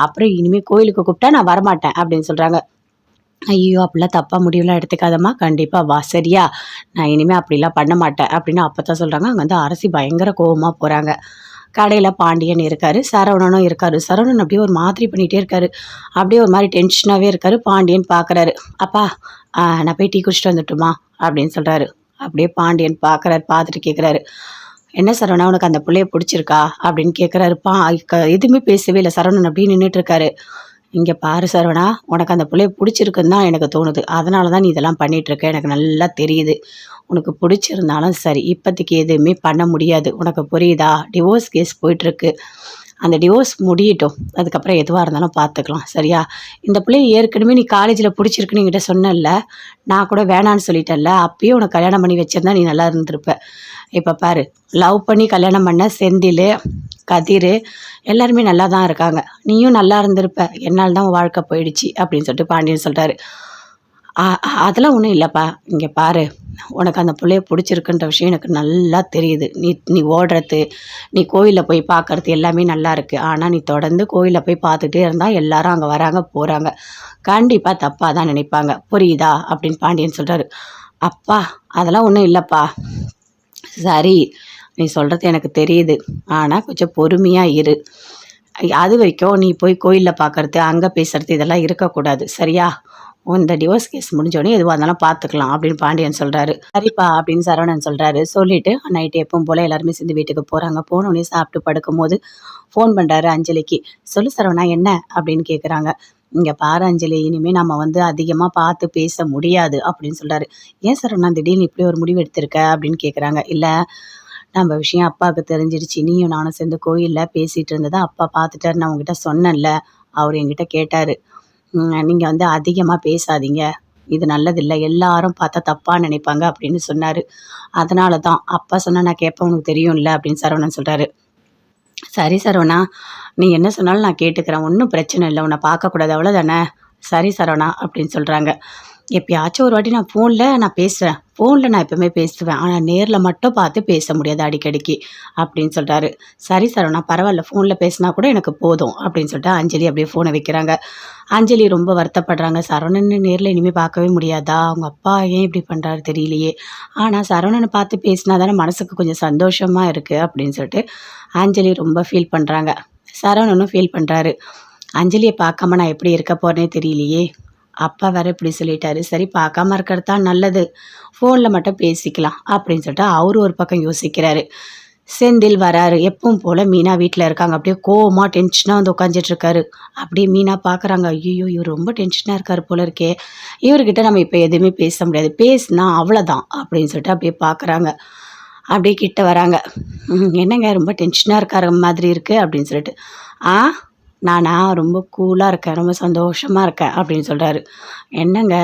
அப்புறம் இனிமேல் கோயிலுக்கு கூப்பிட்டா நான் வரமாட்டேன் அப்படின்னு சொல்கிறாங்க. ஐயோ, அப்படிலாம் தப்பாக முடிவுலாம் எடுத்துக்காதம்மா, கண்டிப்பாக வா சரியா, நான் இனிமேல் அப்படிலாம் பண்ண மாட்டேன் அப்படின்னு அப்பத்தான் சொல்கிறாங்க. அங்கே வந்து அரசி பயங்கர கோபமாக போகிறாங்க. கடையில் பாண்டியன் இருக்கார், சரவணனும் இருக்கார். சரவணன் அப்படியே ஒரு மாதிரி பண்ணிகிட்டே இருக்காரு, அப்படியே ஒரு மாதிரி டென்ஷனாகவே இருக்கார். பாண்டியன் பார்க்குறாரு. அப்பா, நான் போய் டீ குடிச்சிட்டு வந்துட்டுமா அப்படின்னு சொல்கிறாரு. அப்படியே பாண்டியன் பார்க்குறாரு, பார்த்துட்டு கேட்குறாரு. என்ன சரவணா, உனக்கு அந்த பிள்ளைய பிடிச்சிருக்கா அப்படின்னு கேட்குறாரு. எதுவுமே பேசவே இல்லை. சரவணன் அப்படியே நின்றுட்டு இருக்காரு. இங்கே பாரு சரவணா, உனக்கு அந்த பிள்ளைய பிடிச்சிருக்குன்னு தான் எனக்கு தோணுது, அதனால தான் நீ இதெல்லாம் பண்ணிகிட்ருக்க, எனக்கு நல்லா தெரியுது. உனக்கு பிடிச்சிருந்தாலும் சரி, இப்போதைக்கு எதுவுமே பண்ண முடியாது, உனக்கு புரியுதா? டிவோர்ஸ் கேஸ் போயிட்டுருக்கு, அந்த டிவோர்ஸ் முடியட்டும், அதுக்கப்புறம் எதுவாக இருந்தாலும் பார்த்துக்கலாம் சரியா? இந்த பிள்ளைய ஏற்கனவே நீ காலேஜில் பிடிச்சிருக்குன்னு என்கிட்ட சொன்னல, நான் கூட வேணான்னு சொல்லிட்டேன்ல, அப்பயே உனக்கு கல்யாணம் பண்ணி வச்சிருந்தா நீ நல்லா இருந்திருப்ப. இப்போ பாரு, லவ் பண்ணி கல்யாணம் பண்ண செந்தில், கதிர் எல்லாருமே நல்லா தான் இருக்காங்க, நீயும் நல்லா இருந்திருப்ப, என்னால் தான் வாழ்க்கை போயிடுச்சு அப்படின்னு சொல்லிட்டு பாண்டியன் சொல்கிறாரு. அதெல்லாம் ஒன்றும் இல்லைப்பா, இங்கே பாரு, உனக்கு அந்த பிள்ளைய பிடிச்சிருக்குன்ற விஷயம் எனக்கு நல்லா தெரியுது. நீ ஓடுறது, நீ கோயிலில் போய் பார்க்குறது எல்லாமே நல்லா இருக்குது, ஆனால் நீ தொடர்ந்து கோயிலில் போய் பார்த்துட்டே இருந்தால் எல்லாரும் அங்கே வராங்க போகிறாங்க, கண்டிப்பாக தப்பாக தான் நினைப்பாங்க, புரியுதா அப்படின்னு பாண்டியன் சொல்கிறாரு. அப்பா, அதெல்லாம் ஒன்றும் இல்லைப்பா. சரி, நீ சொல்கிறது எனக்கு தெரியுது. ஆனால் கொஞ்சம் பொறுமையாக இரு. அது வரைக்கும் நீ போய் கோயிலில் பார்க்கறது, அங்கே பேசுறது இதெல்லாம் இருக்கக்கூடாது. சரியா? இந்த டிவோர்ஸ் கேஸ் முடிஞ்சோடனே எதுவாக இருந்தாலும் பார்த்துக்கலாம் அப்படின்னு பாண்டியன் சொல்கிறாரு. சரிப்பா அப்படின்னு சரவணன் சொல்கிறாரு. சொல்லிவிட்டு நைட்டு எப்பவும் போல் எல்லாருமே சேர்ந்து வீட்டுக்கு போகிறாங்க. போனோடனே சாப்பிட்டு படுக்கும்போது ஃபோன் பண்ணுறாரு அஞ்சலிக்கு. சொல்லு சரவணா என்ன அப்படின்னு கேட்குறாங்க. இங்கே பாரு அஞ்சலி, இனிமேல் நம்ம வந்து அதிகமாக பார்த்து பேச முடியாது அப்படின்னு சொல்கிறாரு. ஏன் சரவணா திடீர்னு இப்படி ஒரு முடிவு எடுத்திருக்க அப்படின்னு கேட்குறாங்க. இல்லை, நம்ம விஷயம் அப்பாவுக்கு தெரிஞ்சிடுச்சு. நீயும் நானும் சேர்ந்து கோயிலில் பேசிகிட்டு இருந்ததை அப்பா பார்த்துட்டாரு. நான் உங்ககிட்ட சொன்னேன்ல, அவர் என்கிட்ட கேட்டார், நீங்கள் வந்து அதிகமாக பேசாதீங்க, இது நல்லதில்லை, எல்லாரும் பார்த்தா தப்பாக நினைப்பாங்க அப்படின்னு சொன்னார். அதனால தான் அப்பா சொன்னால் நான் கேட்பேன், உனக்கு தெரியும்ல அப்படின்னு சரவணன் சொல்கிறாரு. சரி சரவணா, நீ என்ன சொன்னாலும் நான் கேட்டுக்கிறேன், ஒன்றும் பிரச்சனை இல்லை, உன்னை பார்க்கக்கூடாது அவ்வளோதானே. சரி சரவணா அப்படின்னு சொல்கிறாங்க. எப்பயாச்சும் ஒரு வாட்டி நான் ஃபோனில் பேசுவேன், ஃபோனில் நான் எப்போவுமே பேசுவேன், ஆனால் நேரில் மட்டும் பார்த்து பேச முடியாது அடிக்கடிக்கு அப்படின்னு சொல்கிறாரு. சரி சரவணா பரவாயில்ல, ஃபோனில் பேசினா கூட எனக்கு போதும் அப்படின்னு சொல்லிட்டு அஞ்சலி அப்படியே ஃபோனை வைக்கிறாங்க. அஞ்சலி ரொம்ப வருத்தப்படுறாங்க. சரவணன் நேரில் இனிமேல் பார்க்கவே முடியாதா, அவங்க அப்பா ஏன் இப்படி பண்ணுறாரு தெரியலையே, ஆனால் சரவணனை பார்த்து பேசினா தானே மனசுக்கு கொஞ்சம் சந்தோஷமாக இருக்குது அப்படின்னு சொல்லிட்டு அஞ்சலி ரொம்ப ஃபீல் பண்ணுறாங்க. சரவணனும் ஃபீல் பண்ணுறாரு. அஞ்சலியை பார்க்காம நான் எப்படி இருக்க போகிறேனே தெரியலையே, அப்பா வேறு இப்படி சொல்லிட்டாரு, சரி பார்க்காம இருக்கிறது தான் நல்லது, ஃபோனில் மட்டும் பேசிக்கலாம் அப்படின்னு சொல்லிட்டு அவரு ஒரு பக்கம் யோசிக்கிறாரு. செந்தில் வராரு. எப்பவும் போல் மீனா வீட்டில் இருக்காங்க. அப்படியே கோவமாக டென்ஷனாக வந்து உட்காந்துட்ருக்காரு. அப்படியே மீனா பார்க்குறாங்க. ஐயோ, இவர் ரொம்ப டென்ஷனாக இருக்கார் போல இருக்கே, இவர்கிட்ட நம்ம இப்போ எதுவுமே பேச முடியாது, பேசுனா அவ்வளோதான் அப்படின்னு சொல்லிட்டு அப்படியே பார்க்குறாங்க. அப்படியே கிட்ட வராங்க. என்னங்க ரொம்ப டென்ஷனாக இருக்கார மாதிரி இருக்குது அப்படின்னு சொல்லிட்டு. நானா ரொம்ப கூலாக இருக்கேன், ரொம்ப சந்தோஷமாக இருக்கேன் அப்படின்னு சொல்கிறாரு. என்னங்க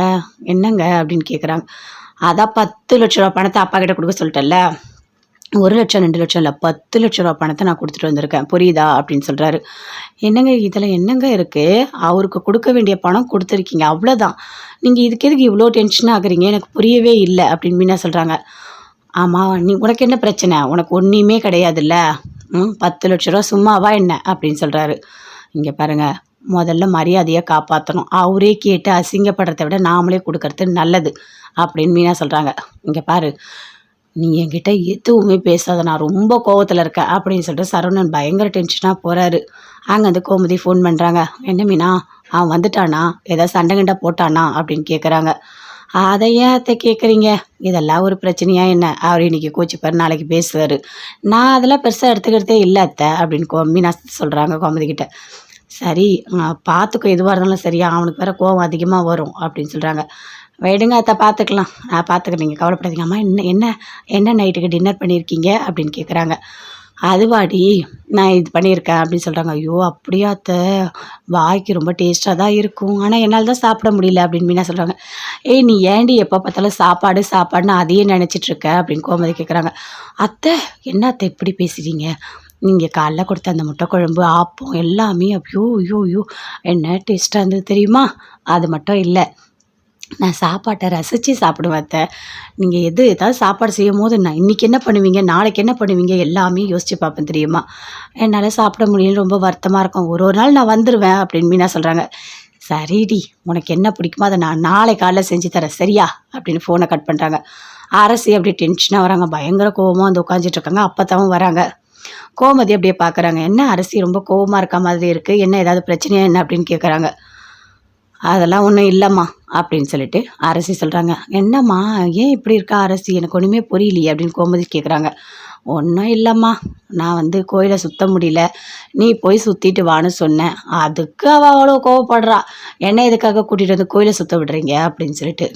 என்னங்க அப்படின்னு கேட்குறாங்க. அதான் 10 லட்ச ரூபா பணத்தை அப்பா கிட்ட கொடுக்க சொல்லிட்டேன்ல, 1 லட்சம் 2 லட்சம் இல்லை, 10 லட்ச ரூபா பணத்தை நான் கொடுத்துட்டு வந்திருக்கேன், புரியுதா அப்படின்னு சொல்கிறாரு. என்னங்க இதில் என்னங்க இருக்குது, அவருக்கு கொடுக்க வேண்டிய பணம் கொடுத்துருக்கீங்க, அவ்வளோதான், நீங்கள் இதுக்கு எதுக்கு இவ்வளோ டென்ஷன் ஆகுறீங்க, எனக்கு புரியவே இல்லை அப்படின்னு மீனா சொல்கிறாங்க. ஆமாம், உனக்கு என்ன பிரச்சனை, உனக்கு ஒன்றுமே கிடையாதுல்ல, 10 லட்ச ரூபா சும்மாவா என்ன அப்படின்னு சொல்கிறாரு. இங்கே பாருங்கள், முதல்ல மரியாதையை காப்பாற்றணும், அவரே கேட்டு அசிங்கப்படுறத விட நாமளே கொடுக்கறது நல்லது அப்படின்னு மீனா சொல்கிறாங்க. இங்கே பாரு, நீ என்கிட்ட எதுவுமே பேசாத, நான் ரொம்ப கோவத்தில் இருக்கேன் அப்படின்னு சொல்லிட்டு சரவணன் பயங்கர டென்ஷனாக போகிறாரு. அங்கே வந்து கோமதி ஃபோன் பண்ணுறாங்க. என்ன மீனா, அவன் வந்துட்டானா, ஏதாவது சண்டை கிண்டை போட்டானா அப்படின்னு கேட்குறாங்க. அதை ஏன் அத்தை கேட்குறீங்க, இதெல்லாம் ஒரு பிரச்சனையா என்ன, அவர் இன்றைக்கி கோச்சிப்பார், நாளைக்கு பேசுவார், நான் அதெல்லாம் பெருசாக எடுத்துக்கிறதே இல்லை அத்தை அப்படின்னு மீனா சொல்கிறாங்க கோமதி கிட்ட. சரி பார்த்துக்கோ, எதுவாக இருந்தாலும் சரியா, அவனுக்கு வேறு கோவம் அதிகமாக வரும் அப்படின்னு சொல்கிறாங்க. விடுங்க அத்தை பார்த்துக்கலாம், நான் பார்த்துக்கிறேன், நீங்கள் கவலைப்படாதீங்க. அம்மா என்ன என்ன என்ன நைட்டுக்கு டின்னர் பண்ணியிருக்கீங்க அப்படின்னு கேட்குறாங்க. அதுவாடி நான் இது பண்ணியிருக்கேன் அப்படின்னு சொல்கிறாங்க. ஐயோ அப்படியா அத்தை, வாய்க்கு ரொம்ப டேஸ்ட்டாக தான் இருக்கும், ஆனால் என்னால் தான் சாப்பிட முடியல அப்படின்னு மீனா சொல்கிறாங்க. ஏய் நீ ஏண்டி எப்போ பார்த்தாலும் சாப்பாடு சாப்பாடுன்னு அதையே நினச்சிட்ருக்க அப்படின்னு கோமதி கேட்குறாங்க. அத்தை என்ன அத்தை இப்படி பேசுகிறீங்க, நீங்கள் காலைல கொடுத்த அந்த முட்டை குழம்பு ஆப்பம் எல்லாமே ஐயோ ஐயோ ஐயோ என்ன டேஸ்ட்டாக இருந்தது தெரியுமா, அது மட்டும் இல்லை, நான் சாப்பாட்டை ரசித்து சாப்பிடுவேன் அத்தை, நீங்கள் ஏதாவது சாப்பாடு செய்யும் போது நான் இன்றைக்கி என்ன பண்ணுவீங்க, நாளைக்கு என்ன பண்ணுவீங்க எல்லாமே யோசித்து பார்ப்பேன் தெரியுமா, என்னால் சாப்பிட முடியல, ரொம்ப வருத்தமாக இருக்கும், ஒரு நாள் நான் வந்துடுவேன் அப்படின்னு மீனா சொல்கிறாங்க. சரிடி, உனக்கு என்ன பிடிக்குமோ அதை நான் நாளை காலைல செஞ்சு தரேன் சரியா அப்படின்னு ஃபோனை கட் பண்ணுறாங்க. அரசி அப்படியே டென்ஷனாக வராங்க, பயங்கர கோவமாக வந்து உட்காந்துட்ருக்காங்க. அப்போத்தான் வராங்க. கோமதி அப்படியே பார்க்குறாங்க. என்ன அரசி ரொம்ப கோவமாக இருக்க மாதிரி இருக்குது, என்ன ஏதாவது பிரச்சனையா என்ன அப்படின்னு கேட்குறாங்க. அதெல்லாம் ஒன்றும் இல்லைம்மா அப்படின்னு சொல்லிட்டு அரசி சொல்கிறாங்க. என்னம்மா ஏன் இப்படி இருக்கா அரசி, எனக்கு ஒன்றுமே புரியலையே அப்படின்னு கோமதி கேட்குறாங்க. ஒன்றும் இல்லைம்மா, நான் வந்து கோயிலை சுற்ற முடியல, நீ போய் சுற்றிட்டு வான்னு சொன்னேன், அதுக்கு அவள் அவ்வளோ கோவப்படுறா, என்ன இதுக்காக கூட்டிகிட்டு வந்து கோயிலை சுற்ற விடுறீங்க அப்படின்னு சொல்லிட்டு.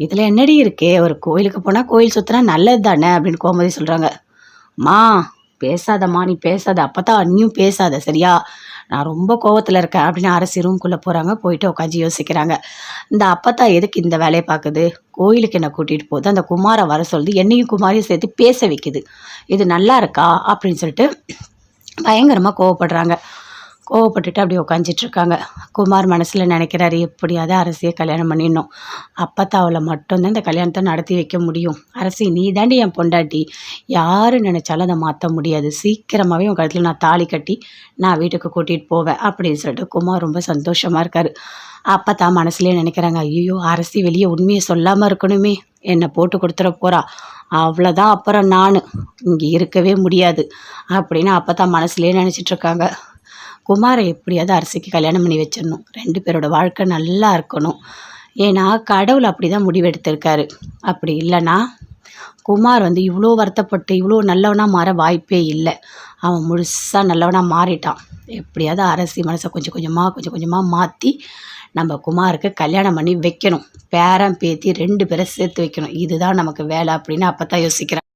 இதில் என்னடி இருக்கே, ஒரு கோயிலுக்கு போனால் கோயில் சுற்றினா நல்லது தானே அப்படின்னு கோமதி சொல்கிறாங்க. மா பேசாதம்மா, நீ பேசாத, அப்போ தான் அண்ணியும் பேசாத சரியா, நான் ரொம்ப கோவத்தில் இருக்கேன் அப்படின்னு அரசி ரூம்குள்ளே போகிறாங்க. போயிட்டு உட்காந்து யோசிக்கிறாங்க. இந்த அப்பத்தா எதுக்கு இந்த வேலையை பார்க்குது, கோயிலுக்கு என்னை கூட்டிகிட்டு போகுது, அந்த குமாரை வர சொல்லுது, என்னையும் குமாரையும் சேர்த்து பேச வைக்குது, இது நல்லா இருக்கா அப்படின்னு சொல்லிட்டு பயங்கரமாக கோவப்படுறாங்க. கோவப்பட்டுட்டு அப்படியே உட்காந்துட்ருக்காங்க. குமார் மனசில் நினைக்கிறாரு, எப்படியாவது அரசியை கல்யாணம் பண்ணிடணும், அப்பத்தாவில் மட்டும்தான் இந்த கல்யாணத்தை நடத்தி வைக்க முடியும், அரசி நீ தாண்டி என் பொண்டாட்டி, யார் நினச்சாலும் அதை மாற்ற முடியாது, சீக்கிரமாகவே உன் கழுத்தில் நான் தாலி கட்டி நான் வீட்டுக்கு கூட்டிகிட்டு போவேன் அப்படின்னு சொல்லிட்டு குமார் ரொம்ப சந்தோஷமாக இருக்கார். அப்பத்தான் மனசுலேயே நினைக்கிறாங்க, ஐயோ அரசி வெளியே உண்மையை சொல்லாமல் இருக்கணுமே, என்னை போட்டு கொடுத்துட போகிறா அவ்வளோதான் அப்புறம் நான் இங்கே இருக்கவே முடியாது அப்படின்னு அப்போ தான் மனசுலேயே நினச்சிட்ருக்காங்க. குமாரை எப்படியாவது அரசிக்கு கல்யாணம் பண்ணி வச்சிடணும், 2 பேரோட வாழ்க்கை நல்லா இருக்கணும். ஏன்னா கடவுள் அப்படி தான் முடிவெடுத்திருக்காரு. அப்படி இல்லைன்னா குமார் இவ்வளோ வருத்தப்பட்டு இவ்வளோ நல்லவனாக மாற வாய்ப்பே இல்லை. அவன் முழுசாக நல்லவனாக மாறிட்டான். எப்படியாவது அரசி மனசை கொஞ்சம் கொஞ்சமாக மாற்றி நம்ம குமாருக்கு கல்யாணம் பண்ணி வைக்கணும். பேரன் பேத்தி 2 பேரை சேர்த்து வைக்கணும். இதுதான் நமக்கு வேலை அப்படின்னு அப்போ தான் யோசிக்கிறேன்.